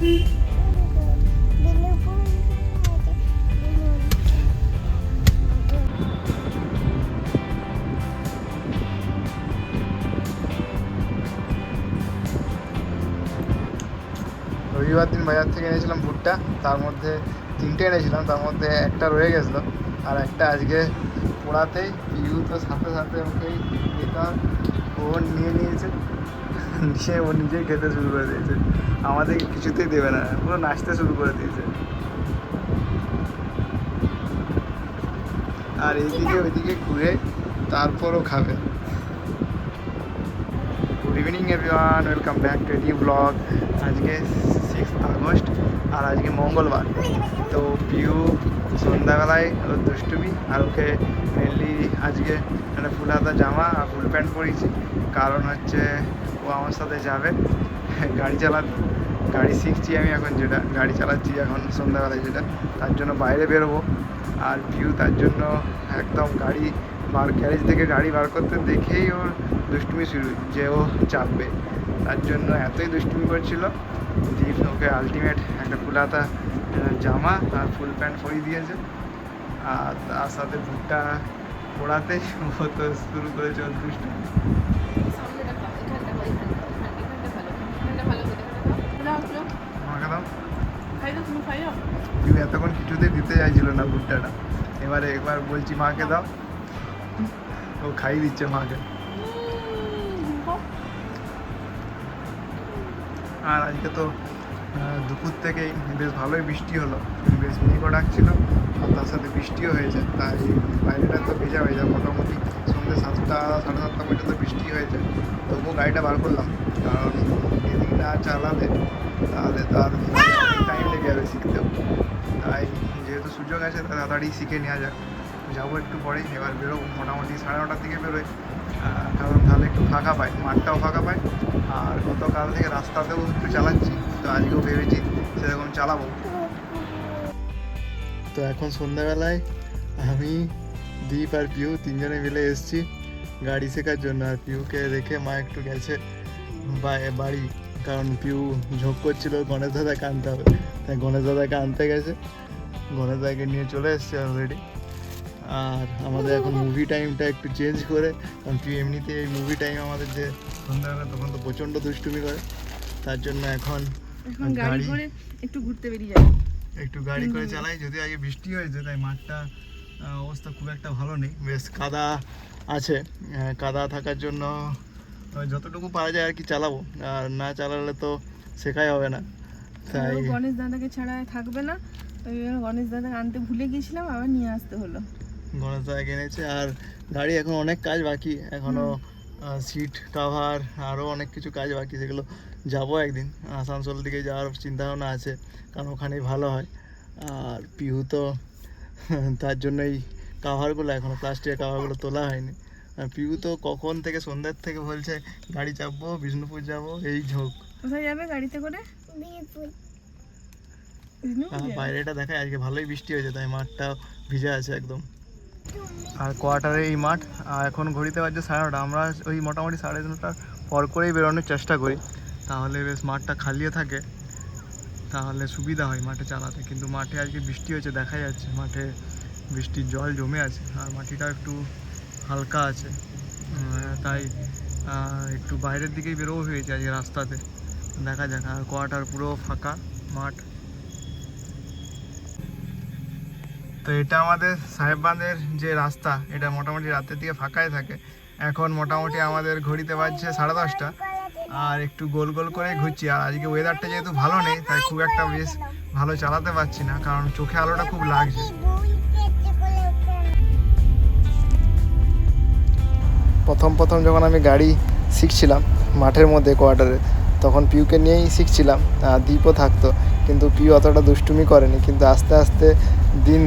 রবিবার দিন বাজার থেকে এনেছিলাম ভুট্টা, তার মধ্যে 3টে এনেছিলাম, তার মধ্যে একটা রয়ে গেছিলো আর একটা আজকে পোড়াতেই পিউ তো সাথে সাথে ওকেই দিতাম, ও নিয়ে নিয়েছে, নিয়ে ও নিজেই খেতে শুরু করে দিয়েছে, আমাদেরকে কিছুতেই দেবে না, পুরো নাচতে শুরু করে দিয়েছে। আর এইদিকে ওইদিকে ঘুরে তারপরও খাবে। Good evening everyone, welcome back to new blog. আজকে 6 আগস্ট আর আজকে মঙ্গলবার। তো পিউ সন্ধ্যাবেলায় ওর দুষ্টুমি, আর ওকে মেনলি আজকে একটা ফুল হাতা জামা আর ফুল প্যান্ট পরিয়েছি, কারণ হচ্ছে ও আমার সাথে যাবে গাড়ি চালাতে। গাড়ি শিখছি আমি এখন, যেটা গাড়ি চালাচ্ছি এখন সন্ধ্যাবেলায়, যেটা তার জন্য বাইরে বেরোবো। আর পিউ তার জন্য একদম গাড়ি গ্যারেজ থেকে গাড়ি বার করতে দেখেই ওর দুষ্টুমি শুরু, যে ও চাপবে, তার জন্য এতই দুষ্টুমি করছিল। দীপ ওকে আলটিমেট একটা ফুল হাতা জামা আর ফুল প্যান্ট পরিয়ে দিয়েছে, আর তার সাথে ভুট্টা পোড়াতে ও তো শুরু করেছে ওর দুষ্টুমি। আমাকে দাও, তুমি এতক্ষণ কিছুতেই দিতে চাইছিল না ভুট্টাটা, একবার বলছি মাকে দাও, ও খাইয়ে দিচ্ছে মাকে। আর আজকে তো দুপুর থেকেই বেশ ভালোই বৃষ্টি হলো, বেশ মেঘও ডাকছিল আর তার সাথে বৃষ্টিও হয়েছে, তাই বাইরেটা তো ভেজা ভেজা, মোটামুটি সন্ধ্যে 7টা 7:30 পর্যন্ত বৃষ্টি হয়েছে। তবুও গাড়িটা বার করলাম, কারণ এদিক না চালালে তাহলে তার টাইম লেগে যাবে শিখতেও, তাই যেহেতু সুযোগ আছে তাড়াতাড়ি শিখে নেওয়া যাক। যাবো একটু পরেই, এবার বেরোবো মোটামুটি 9:30 দিকে বেরোয়, কারণ তাহলে একটু ফাঁকা পাই, মাঠটাও ফাঁকা পাই। আর গতকাল থেকে রাস্তাতেও একটু চালাচ্ছি, তো আজকেও ভেবেছি সেরকম চালাবো। তো এখন সন্ধ্যাবেলায় আমি, দীপ আর পিউ 3জনে মিলে এসেছি গাড়ি শেখার জন্য। আর পিউকে রেখে মা একটু গেছে বাড়ি, কারণ পিউ ঝোঁক করছিল গণেশ দাদাকে আনতে হবে, তাই গণেশ দাদাকে আনতে গেছে, গণেশ দাদাকে নিয়ে চলে এসছে অলরেডি। আর আমাদের এখন মুভি টাইমটা একটু চেঞ্জ করে, কারণ পিউ এমনিতে এই মুভি টাইম আমাদের যে সন্ধ্যাবেলা তখন তো প্রচণ্ড দুষ্টুমি করে, তার জন্য এখন গাড়ি করে একটু ঘুরতে বেরিয়ে যাই, একটু গাড়ি করে চালাই। যদি আগে বৃষ্টি হয়েছে তাই মাঠটা অবস্থা খুব একটা ভালো নেই, বেশ কাদা আছে, কাদা থাকার জন্য যতটুকু পারা যায় আর কি চালাবো, আর না চালালে তো শেখাই হবে না। তাই গণেশ দাদাকে ছাড়া থাকবে না, ওই গণেশ দাদাকে আনতে ভুলে গিয়েছিলাম, আবার নিয়ে আসতে হলো। গণেশ দাদা এনেছে, আর গাড়ি এখন অনেক কাজ বাকি, এখনও সিট কাভার আরও অনেক কিছু কাজ বাকি, সেগুলো যাবো একদিন। আসানসোল দিকে যাওয়ার চিন্তাভাবনা আছে, কারণ ওখানেই ভালো হয়। আর পিহু তো তার জন্যই কাভারগুলো, এখনও প্লাস্টিকের কাভারগুলো তোলা হয়নি। আর পিহু তো কখন থেকে সন্ধ্যার থেকে বলছে গাড়ি চাপবো, বিষ্ণুপুর যাবো, এই ঝোঁক। কোথায় যাবে গাড়িতে করে? বাইরেটা দেখায় আজকে ভালোই বৃষ্টি হয়েছে, তাই মাঠটা ভিজে আছে একদম। আর কোয়ার্টারে এই মাঠ, এখন ঘড়িতে বাজছে 9:30, আমরা ওই মোটামুটি 9:30 পর করেই বেরোনোর চেষ্টা করি, তাহলে বেশ মাঠটা খালিও থাকে, তাহলে সুবিধা হয় মাঠে চালাতে। কিন্তু মাঠে আজকে বৃষ্টি হয়েছে, দেখা যাচ্ছে মাঠে বৃষ্টির জল জমে আছে, আর মাটিটাও একটু হালকা আছে, তাই একটু বাইরের দিকেই বেরোবো হয়েছে আজকে রাস্তাতে, দেখা যাক। আর কোয়ার্টার পুরো ফাঁকা মাঠ। তো এটা আমাদের সাহেববাঁধের যে রাস্তা, এটা মোটামুটি রাতের দিকে ফাঁকাই থাকে। এখন মোটামুটি আমাদের ঘড়িতে বাজছে 10:30, আর একটু গোল গোল করে ঘুরছি। আর আজকে ওয়েদারটা যেহেতু ভালো নেই, তাই খুব একটা বেশ ভালো চালাতে পারছি না, কারণ চোখে আলোটা খুব লাগছে। প্রথম যখন আমি গাড়ি শিখছিলাম মাঠের মধ্যে কোয়ার্টারে, তখন পিউকে নিয়েই শিখছিলাম, দীপও থাকতো, কিন্তু পিউ অতটা দুষ্টুমি করেনি। কিন্তু আস্তে আস্তে দিন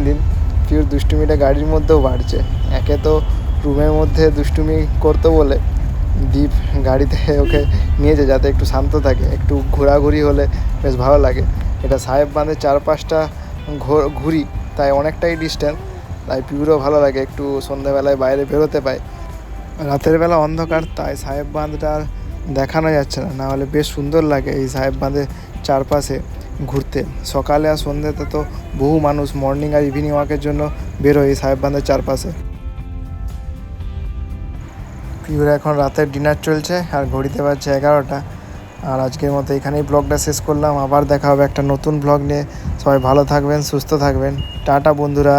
পিউর দুষ্টুমিটা গাড়ির মধ্যেও বাড়ছে। একে তো রুমের মধ্যে দুষ্টুমি করতো বলে দীপ গাড়িতে ওকে নিয়েছে, যাতে একটু শান্ত থাকে, একটু ঘোরাঘুরি হলে বেশ ভালো লাগে। এটা সাহেববাঁধের 4-5টা ঘুরি, তাই অনেকটাই ডিস্টেন্স, তাই পিউরও ভালো লাগে, একটু সন্ধ্যাবেলায় বাইরে বেরোতে পায়। রাতের বেলা অন্ধকার, তাই সাহেববাঁধটা দেখানো যাচ্ছে না, নাহলে বেশ সুন্দর লাগে এই সাহেববাঁধের চারপাশে ঘুরতে। সকালে আর সন্ধ্যেতে তো বহু মানুষ মর্নিং আর ইভিনিং ওয়াকের জন্য বেরোয় এই সাহেব বাঁধের চারপাশে। পিউর এখন রাতের ডিনার চলছে আর ঘড়িতে বাজছে 11টা। আর আজকের মতো এখানেই ব্লগটা শেষ করলাম। আবার দেখা হবে একটা নতুন ব্লগ নিয়ে। সবাই ভালো থাকবেন, সুস্থ থাকবেন। টাটা বন্ধুরা।